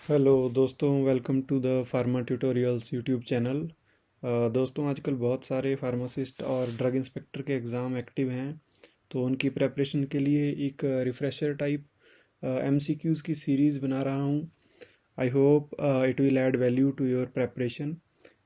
Hello दोस्तों, welcome to the pharma tutorials YouTube channel. दोस्तों, आजकल बहुत सारे फार्मासिस्ट और ड्रग इंस्पेक्टर के एग्ज़ाम एक्टिव हैं, तो उनकी प्रेपरेशन के लिए एक रिफ़्रेशर टाइप एमसीक्यूज़ की सीरीज़ बना रहा हूँ। I hope it will add value to your preparation.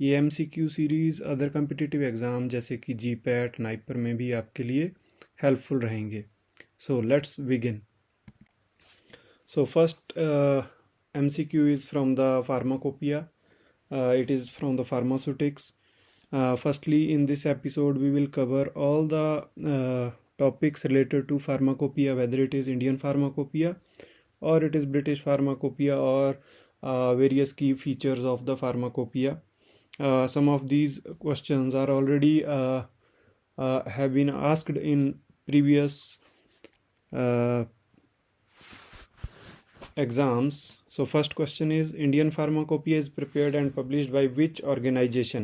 ये MCQ series other competitive exam जैसे कि जीपैट, नाइपर में भी आपके लिए हेल्पफुल रहेंगे। So let's begin. So first MCQ is from the pharmacopoeia. It is from the pharmaceutics. Firstly, in this episode, we will cover all the topics related to pharmacopoeia, whether it is Indian pharmacopoeia or it is British pharmacopoeia or various key features of the pharmacopoeia. Some of these questions are already have been asked in previous exams. So first question is Indian Pharmacopoeia is prepared and published by which organization?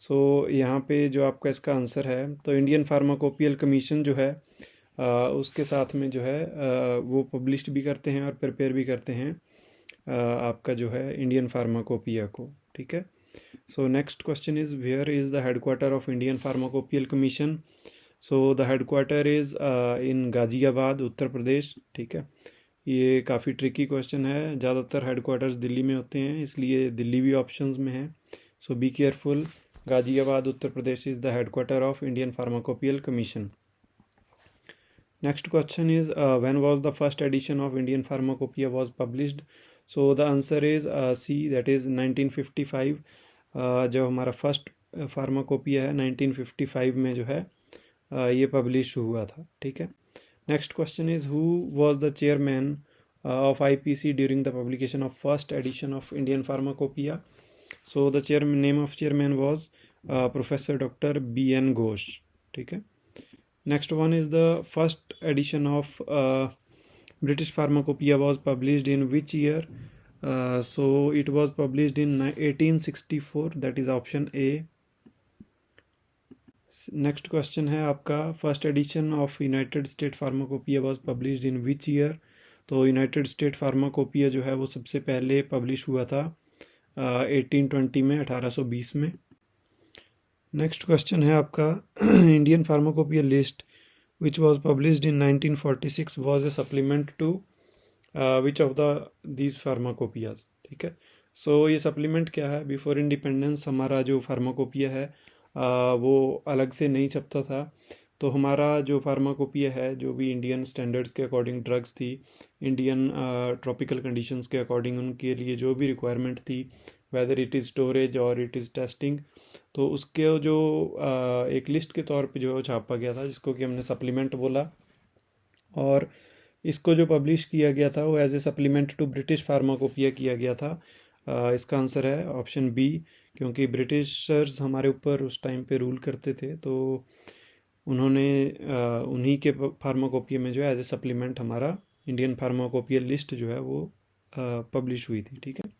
So यहाँ पे जो आपका इसका answer है, तो Indian pharmacopoeial commission जो है उसके साथ में जो है वो पब्लिश भी करते हैं और प्रिपेयर भी करते हैं आपका जो है इंडियन फार्माकोपिया को। ठीक है। So next question is where is the headquarter of Indian pharmacopoeial commission? So the headquarter is in Ghaziabad, Uttar Pradesh. ठीक है। ये काफ़ी ट्रिकी क्वेश्चन है, ज़्यादातर हेडक्वार्टर्स दिल्ली में होते हैं, इसलिए दिल्ली भी ऑप्शंस में है। So be careful. Ghaziabad, Uttar Pradesh is the headquarter of Indian pharmacopoeial commission. Next question is when was the first edition of Indian pharmacopoeia was published? So the answer is C, that is 1955। जब हमारा first pharmacopoeia है 1955 में जो है ये publish हुआ था। ठीक है। Next question is who was the chairman of IPC during the publication of first edition of Indian Pharmacopoeia? So the name of chairman was Professor Dr. B.N. Ghosh. ठीक है। Next one is the first edition of British Pharmacopoeia was published in which year? So it was published in 1864. That is option A. Next question है आपका first edition of United state pharmacopoeia was published in which year? तो United state pharmacopoeia जो है वो सबसे पहले publish हुआ था 1820 में, 1820 में। नेक्स्ट क्वेश्चन है आपका Indian pharmacopoeia list which was published in 1946 was a supplement to which of the these pharmacopoeias? ठीक है। सो ये सप्लीमेंट क्या है? बिफोर इंडिपेंडेंस हमारा जो फार्माकोपिया है वो अलग से नहीं छपता था, तो हमारा जो फार्माकोपिया है जो भी इंडियन स्टैंडर्ड्स के अकॉर्डिंग ड्रग्स थी, इंडियन ट्रॉपिकल कंडीशंस के अकॉर्डिंग उनके लिए जो भी रिक्वायरमेंट थी, वेदर इट इज़ स्टोरेज और इट इज़ टेस्टिंग, तो उसके जो एक लिस्ट के तौर पे जो छापा गया था जिसको कि हमने सप्लीमेंट बोला, और इसको जो पब्लिश किया गया था वो as a supplement to British pharmacopoeia किया गया था। इसका आंसर है ऑप्शन बी, क्योंकि ब्रिटिशर्स हमारे ऊपर उस टाइम पे रूल करते थे, तो उन्होंने उन्हीं के फार्माकोपिया में जो है एज ए सप्लीमेंट हमारा इंडियन फार्माकोपिया लिस्ट जो है वो पब्लिश हुई थी। ठीक है।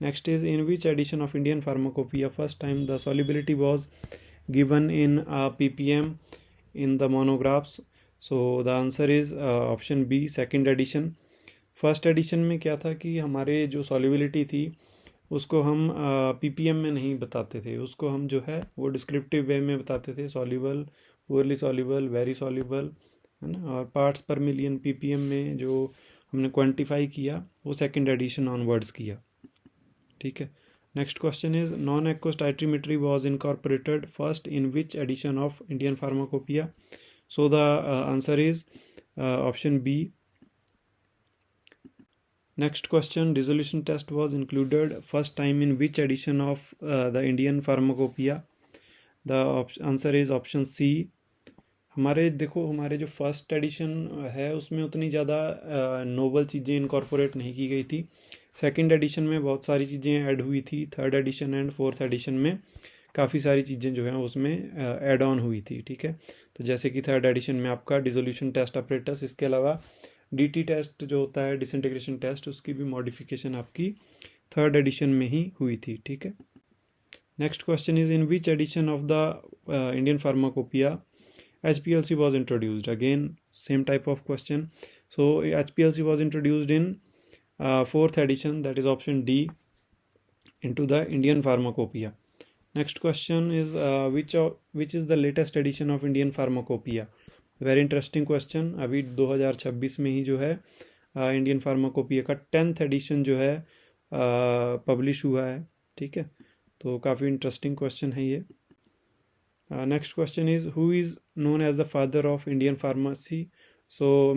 Next is in which edition of Indian pharmacopoeia first time the solubility was given in ppm in the monographs? So the answer is option B, second edition. First edition में क्या था कि हमारे जो सॉल्युबिलिटी थी उसको हम ppm में नहीं बताते थे, उसको हम जो है वो डिस्क्रिप्टिव वे में बताते थे, soluble, poorly soluble, very soluble, है ना, और पार्ट्स पर मिलियन ppm में जो हमने क्वांटिफाई किया वो सेकंड एडिशन ऑनवर्ड्स किया। ठीक है। Next question is non aqueous titrimetry was incorporated first in which edition of Indian pharmacopoeia? So the answer is option B. Next question, dissolution test was included first time in which edition of the Indian Pharmacopoeia? The answer is option C. हमारे देखो, हमारे जो first edition है उसमें उतनी ज़्यादा novel चीज़ें incorporate नहीं की गई थी। सेकंड एडिशन में बहुत सारी चीज़ें ऐड हुई थी, third edition and fourth edition में काफ़ी सारी चीज़ें जो हैं उसमें ऐड ऑन हुई थी। ठीक है। तो जैसे कि थर्ड एडिशन में आपका डिसोल्यूशन टेस्ट अपरेटस, इसके अलावा DT टेस्ट जो होता है डिसइंटीग्रेशन टेस्ट, उसकी भी मॉडिफिकेशन आपकी थर्ड एडिशन में ही हुई थी। ठीक है। Next question is in which edition of the Indian pharmacopoeia HPLC was introduced? Again same type of question. So HPLC was introduced in fourth edition, that is option D, into the Indian Pharmacopoeia. Next question is which is the latest edition of Indian Pharmacopoeia? Very interesting question. अभी 2026 में ही जो है Indian pharmacopoeia का 10th addition जो है publish हुआ है. ठीक है, तो काफ़ी इंटरेस्टिंग क्वेश्चन है ये. Next question is who is known as the father of Indian pharmacy? So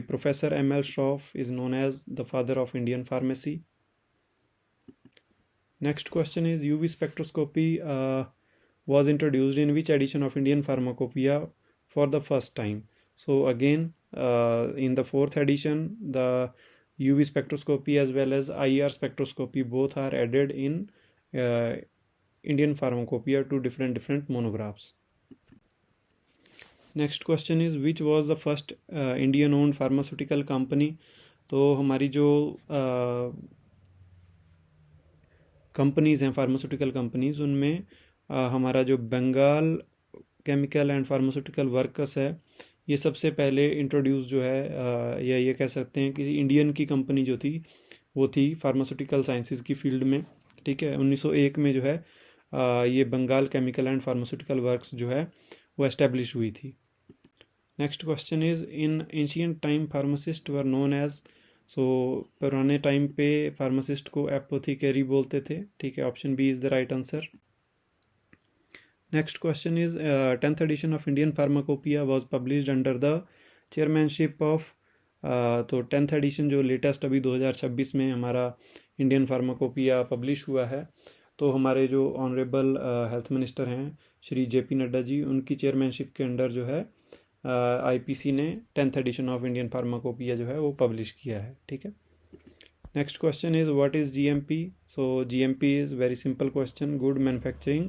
professor M.L. Shroff is known as the father of Indian pharmacy. Next question is UV spectroscopy was introduced in which edition of Indian Pharmacopoeia for the first time? So again, in the 4th edition, the UV spectroscopy as well as IR spectroscopy both are added in Indian Pharmacopoeia to different monographs. Next question is which was the first Indian owned pharmaceutical company? तो हमारी जो companies हैं pharmaceutical companies, उनमें हमारा जो Bengal chemical and pharmaceutical workers है ये सबसे पहले इंट्रोड्यूस जो है या ये कह सकते हैं कि इंडियन की कंपनी जो थी वो थी फार्मास्यूटिकल साइंसेज की फील्ड में. ठीक है, 1901 में जो है ये Bengal chemical and pharmaceutical works जो है वो एस्टेब्लिश हुई थी. Next question is in ancient time pharmacist were known as? सो पुराने टाइम पे फार्मासिस्ट को एपोथेकेरी बोलते थे. ठीक है, option B is the right answer. Next question is 10th edition of Indian pharmacopoeia was published under the chairmanship of? तो 10th addition जो लेटेस्ट अभी 2026 में हमारा इंडियन फार्माकोपिया पब्लिश हुआ है, तो हमारे जो ऑनरेबल हेल्थ मिनिस्टर हैं श्री JP नड्डा जी, उनकी चेयरमैनशिप के अंडर जो है IPC ने 10th edition of Indian pharmacopoeia जो है वो पब्लिश किया है. ठीक है. Next question is what is GMP? So GMP is very simple question, good manufacturing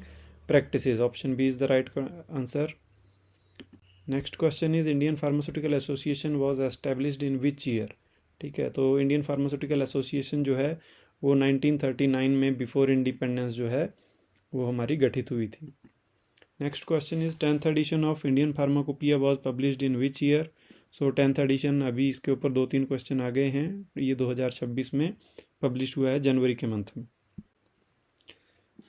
practices. Option B is the right answer. Next question is Indian pharmaceutical association was established in which year? ठीक है, तो Indian pharmaceutical association जो है वो 1939 में before independence जो है वो हमारी गठित हुई थी. Next question is 10th edition of Indian pharmacopoeia was published in which year? So 10th edition अभी इसके ऊपर 2-3 क्वेश्चन आ गए हैं. ये 2026 में पब्लिश हुआ है जनवरी के मंथ में.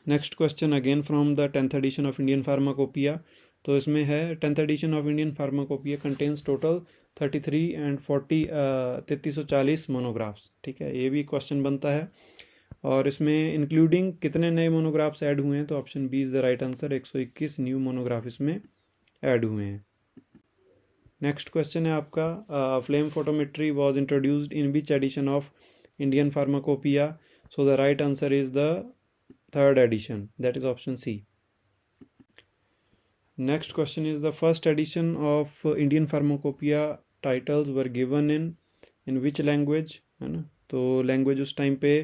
Next question again from the 10th edition of Indian pharmacopoeia. तो इसमें है 10th edition of Indian pharmacopoeia contains total 33 and 40 3340 monographs. ठीक है, ये भी क्वेश्चन बनता है. और इसमें इंक्लूडिंग कितने नए मोनोग्राफ्स ऐड हुए हैं? तो option B is the right answer. 121 new monograph इसमें ऐड हुए हैं. नेक्स्ट क्वेश्चन है आपका flame photometry was introduced in which edition of Indian pharmacopoeia? So the right answer is the 3rd edition, that is option C. Next question is the first edition of Indian pharmacopoeia titles were given in which language? है ना, तो language उस time पे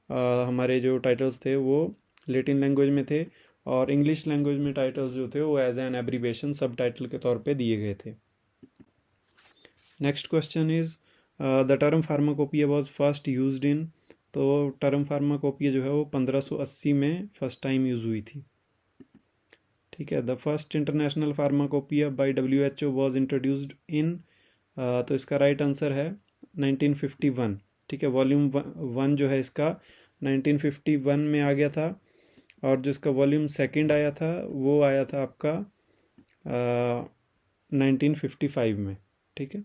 हमारे जो titles थे वो Latin language में थे और इंग्लिश लैंग्वेज में टाइटल्स जो थे वो एज एन एब्रीवेशन सब टाइटल के तौर पे दिए गए थे. Next question is the term pharmacopoeia was first used in? तो टर्म फार्माकोपिया जो है वो 1580 में फर्स्ट टाइम यूज़ हुई थी. ठीक है. The first international pharmacopoeia by WHO was introduced in? तो इसका राइट आंसर है 1951. ठीक है, वॉल्यूम 1 जो है इसका 1951 में आ गया था और जो इसका वॉल्यूम 2 आया था वो आया था आपका 1955 में. ठीक है.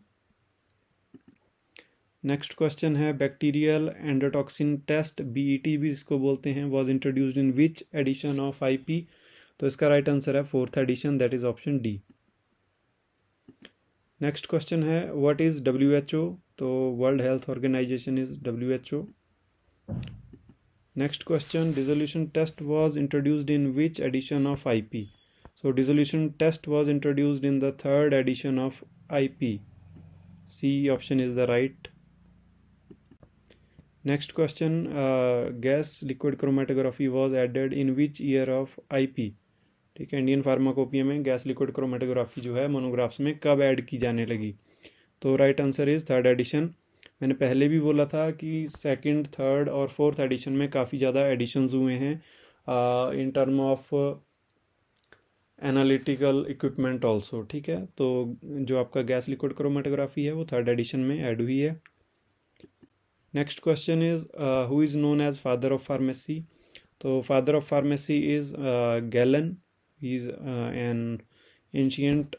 नेक्स्ट क्वेश्चन है बैक्टीरियल एंडोटॉक्सिन टेस्ट BET भी इसको बोलते हैं, was introduced in which edition of IP? तो इसका राइट आंसर है 4th edition, that is option D. Next question है व्हाट इज़ WHO? तो world health organization is WHO. Next question dissolution test was introduced in which edition of IP? So dissolution test was introduced in the 3rd edition of IP. C option is the right. Next question gas liquid chromatography was added in which year of IP? ठीक है, Indian pharmacopoeia में gas liquid chromatography जो है monographs में कब add की जाने लगी? तो right answer is 3rd addition. मैंने पहले भी बोला था कि 2nd, 3rd और 4th एडिशन में काफ़ी ज़्यादा एडिशंस हुए हैं in term of analytical equipment also. ठीक है, तो जो आपका गैस लिक्विड क्रोमेटोग्राफी है वो 3rd एडिशन में ऐड हुई है. Next question is who is known as father of pharmacy. तो father of pharmacy is Galen, he is an ancient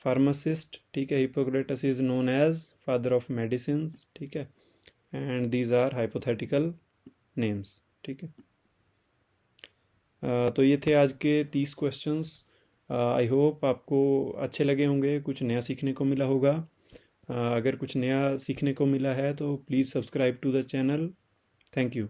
pharmacist, ठीक है। Hippocrates is known as father of medicine, ठीक है। And these are hypothetical names, ठीक है। तो ये थे आज के 30 क्वेश्चंस। आई होप आपको अच्छे लगे होंगे, कुछ नया सीखने को मिला होगा। अगर कुछ नया सीखने को मिला है तो please subscribe to the channel. Thank you.